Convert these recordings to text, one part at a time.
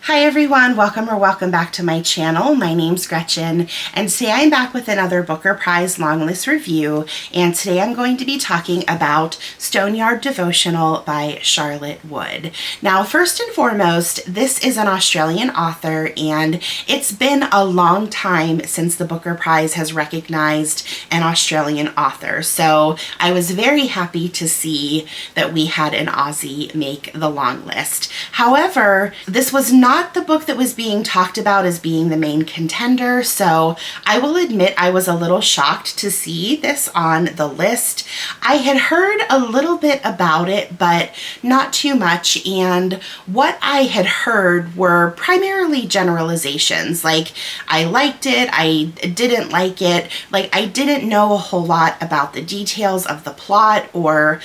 Hi everyone, welcome back to my channel. My name's Gretchen, and today I'm back with another Booker Prize Longlist review, and today I'm going to be talking about Stoneyard Devotional by Charlotte Wood. Now, first and foremost, this is an Australian author, and it's been a long time since the Booker Prize has recognized an Australian author, so I was very happy to see that we had an Aussie make the longlist. However, this was not the book that was being talked about as being the main contender, so I will admit I was a little shocked to see this on the list. I had heard a little bit about it, but not too much, and what I had heard were primarily generalizations, like I liked it, I didn't like it, like I didn't know a whole lot about the details of the plot or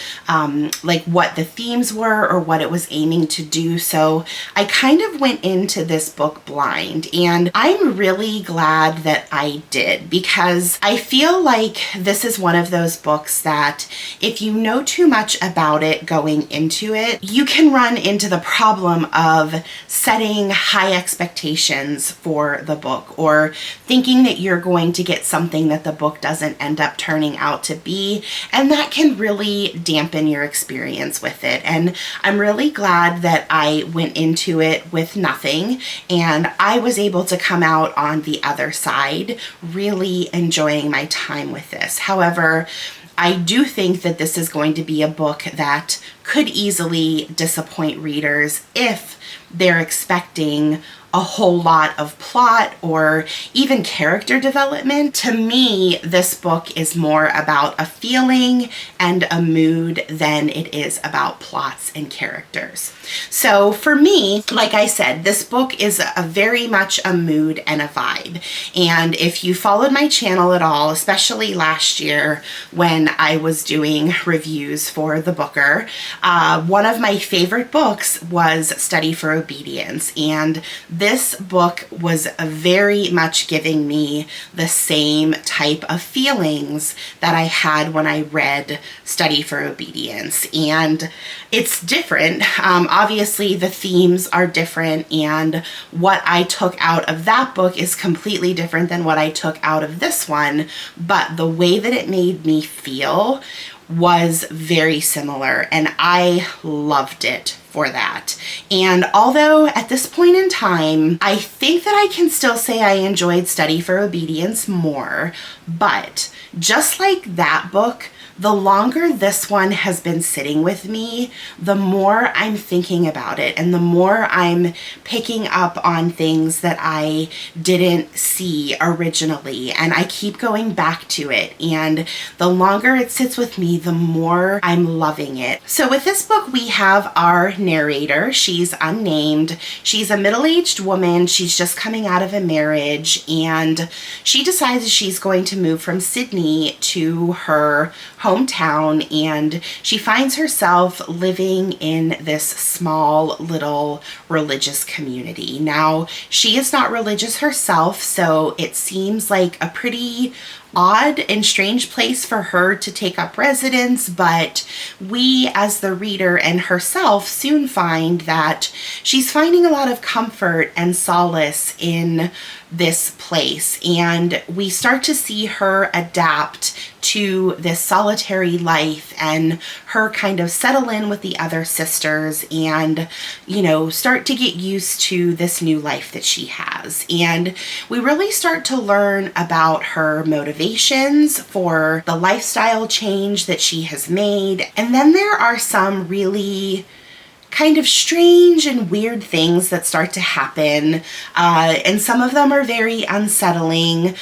like what the themes were or what it was aiming to do, so I kind of went into this book blind, and I'm really glad that I did, because I feel like this is one of those books that if you know too much about it going into it, you can run into the problem of setting high expectations for the book or thinking that you're going to get something that the book doesn't end up turning out to be, and that can really dampen your experience with it. And I'm really glad that I went into it with nothing, and I was able to come out on the other side really enjoying my time with this. However, I do think that this is going to be a book that could easily disappoint readers if they're expecting a whole lot of plot or even character development. To me, this book is more about a feeling and a mood than it is about plots and characters. So for me, like I said, this book is a very much a mood and a vibe. And if you followed my channel at all, especially last year when I was doing reviews for the Booker, one of my favorite books was Study for Obedience. And this book was very much giving me the same type of feelings that I had when I read Study for Obedience. And it's different. Obviously, the themes are different, and what I took out of that book is completely different than what I took out of this one, but the way that it made me feel was very similar, and I loved it for that. And although at this point in time, I think that I can still say I enjoyed Study for Obedience more, but just like that book, the longer this one has been sitting with me, the more I'm thinking about it and the more I'm picking up on things that I didn't see originally, and I keep going back to it, and the longer it sits with me, the more I'm loving it. So with this book, we have our narrator. She's unnamed. She's a middle-aged woman. She's just coming out of a marriage, and she decides she's going to move from Sydney to her hometown, and she finds herself living in this small little religious community. Now, she is not religious herself, so it seems like a pretty odd and strange place for her to take up residence, but we as the reader and herself soon find that she's finding a lot of comfort and solace in this place, and we start to see her adapt to this solitary life and her kind of settle in with the other sisters and, you know, start to get used to this new life that she has. And we really start to learn about her motivations for the lifestyle change that she has made. And then there are some really kind of strange and weird things that start to happen, and some of them are very unsettling.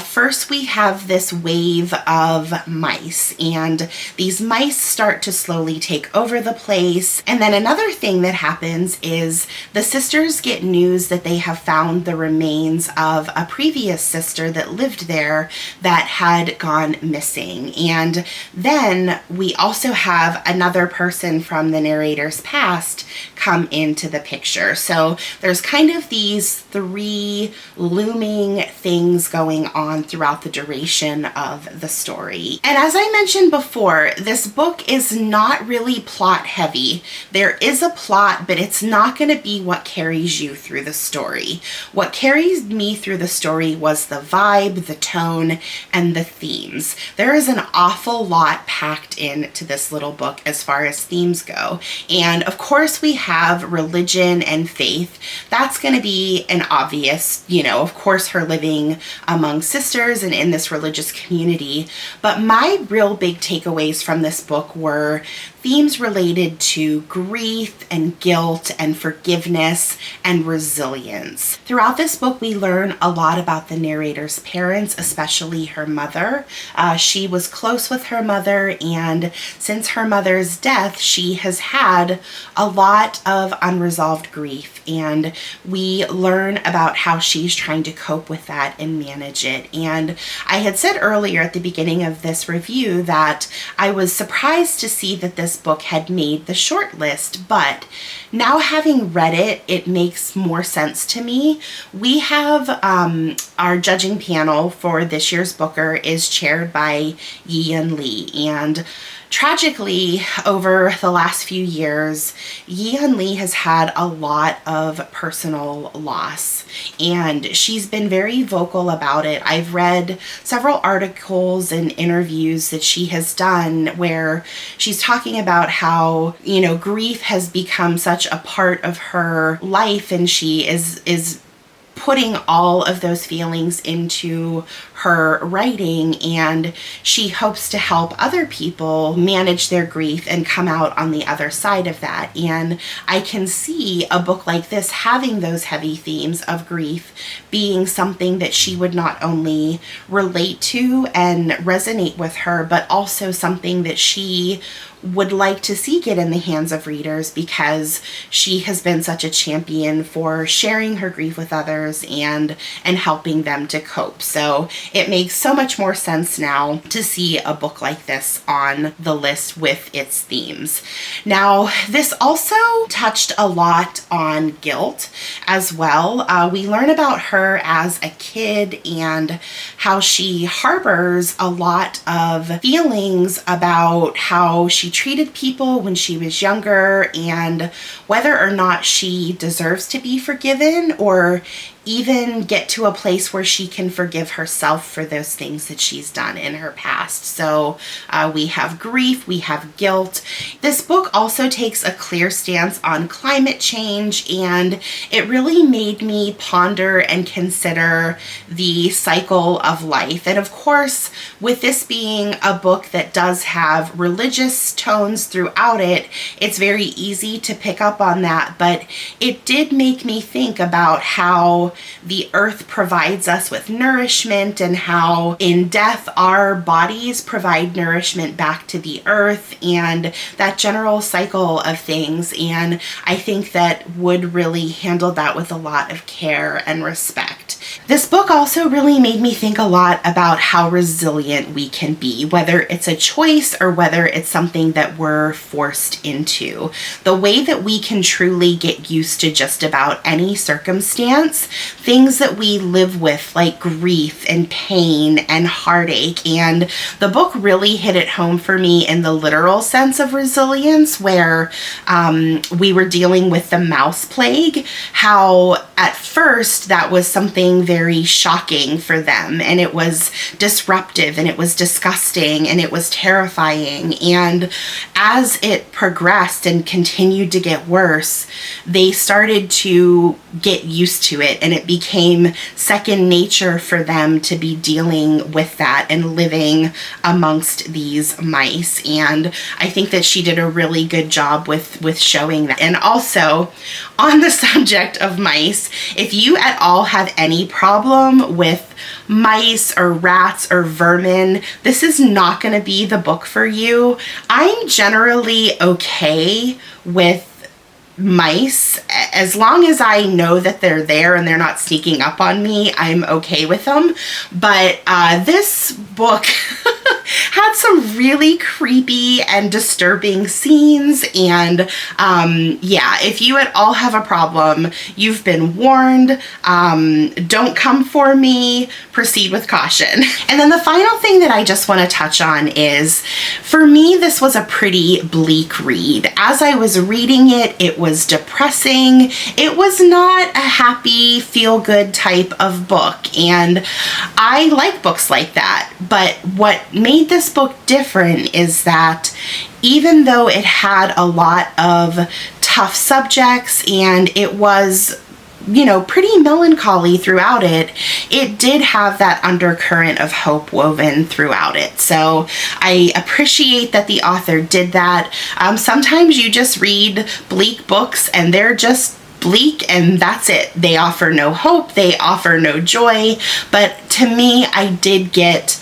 First, we have this wave of mice, and these mice start to slowly take over the place. And then another thing that happens is the sisters get news that they have found the remains of a previous sister that lived there that had gone missing. And then we also have another person from the narrator's past past come into the picture. So there's kind of these three looming things going on throughout the duration of the story. And as I mentioned before, this book is not really plot heavy. There is a plot, but it's not going to be what carries you through the story. What carries me through the story was the vibe, the tone, and the themes. There is an awful lot packed into this little book as far as themes go. And of course we have religion and faith. That's going to be an obvious, of course, her living among sisters and in this religious community. But my real big takeaways from this book were themes related to grief and guilt and forgiveness and resilience. Throughout this book, we learn a lot about the narrator's parents, especially her mother. She was close with her mother, and since her mother's death, she has had a lot of unresolved grief, and we learn about how she's trying to cope with that and manage it. And I had said earlier at the beginning of this review that I was surprised to see that this book had made the short list, but now having read it, it makes more sense to me. We have our judging panel for this year's Booker is chaired by Yi-Yun Lee, and tragically, over the last few years, Yi-Yun Lee has had a lot of personal loss, and she's been very vocal about it. I've read several articles and interviews that she has done where she's talking about how, grief has become such a part of her life, and she is putting all of those feelings into her writing, and she hopes to help other people manage their grief and come out on the other side of that. And I can see a book like this having those heavy themes of grief being something that she would not only relate to and resonate with her, but also something that she would like to see get in the hands of readers, because she has been such a champion for sharing her grief with others and helping them to cope. So it makes so much more sense now to see a book like this on the list with its themes. Now, this also touched a lot on guilt as well. We learn about her as a kid and how she harbors a lot of feelings about how she treated people when she was younger, and whether or not she deserves to be forgiven or even get to a place where she can forgive herself for those things that she's done in her past. So we have grief, we have guilt. This book also takes a clear stance on climate change, and it really made me ponder and consider the cycle of life. And of course, with this being a book that does have religious tones throughout it, it's very easy to pick up on that, but it did make me think about how the earth provides us with nourishment, and how in death our bodies provide nourishment back to the earth, and that general cycle of things. And I think that Wood really handled that with a lot of care and respect. This book also really made me think a lot about how resilient we can be, whether it's a choice or whether it's something that we're forced into. The way that we can truly get used to just about any circumstance, things that we live with like grief and pain and heartache. And the book really hit it home for me in the literal sense of resilience, where we were dealing with the mouse plague, how at first that was something very shocking for them, and it was disruptive, and it was disgusting, and it was terrifying. And as it progressed and continued to get worse, they started to get used to it, and it became second nature for them to be dealing with that and living amongst these mice. And I think that she did a really good job with showing that. And also, on the subject of mice, if you at all have any problem with mice or rats or vermin, this is not going to be the book for you. I'm generally okay with mice. As long as I know that they're there and they're not sneaking up on me, I'm okay with them. But this book had some really creepy and disturbing scenes, and yeah, if you at all have a problem, you've been warned. Don't come for me. Proceed with caution. And then the final thing that I just want to touch on is, for me, this was a pretty bleak read. As I was reading it, it was depressing. It was not a happy, feel-good type of book, and I like books like that. But what made this book different is that even though it had a lot of tough subjects and it was, you know, pretty melancholy throughout it, it did have that undercurrent of hope woven throughout it. So I appreciate that the author did that. Sometimes you just read bleak books and they're just bleak and that's it. They offer no hope, they offer no joy. But to me, I did get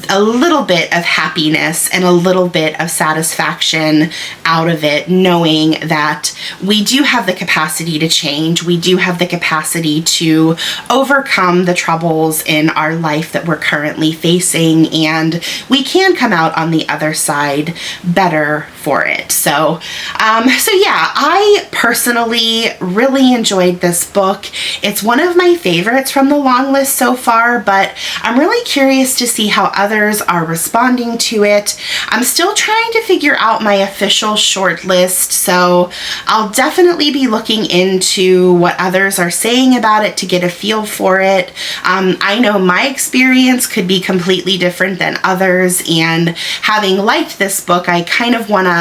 a little bit of happiness and a little bit of satisfaction out of it, knowing that we do have the capacity to change. We do have the capacity to overcome the troubles in our life that we're currently facing, and we can come out on the other side better for it. So yeah, I personally really enjoyed this book. It's one of my favorites from the long list so far, but I'm really curious to see how others are responding to it. I'm still trying to figure out my official short list, so I'll definitely be looking into what others are saying about it to get a feel for it. I know my experience could be completely different than others, and having liked this book, I kind of want to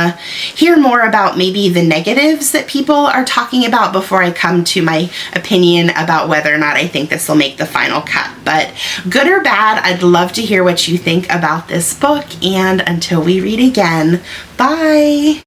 hear more about maybe the negatives that people are talking about before I come to my opinion about whether or not I think this will make the final cut. But good or bad, I'd love to hear what you think about this book, and until we read again, bye!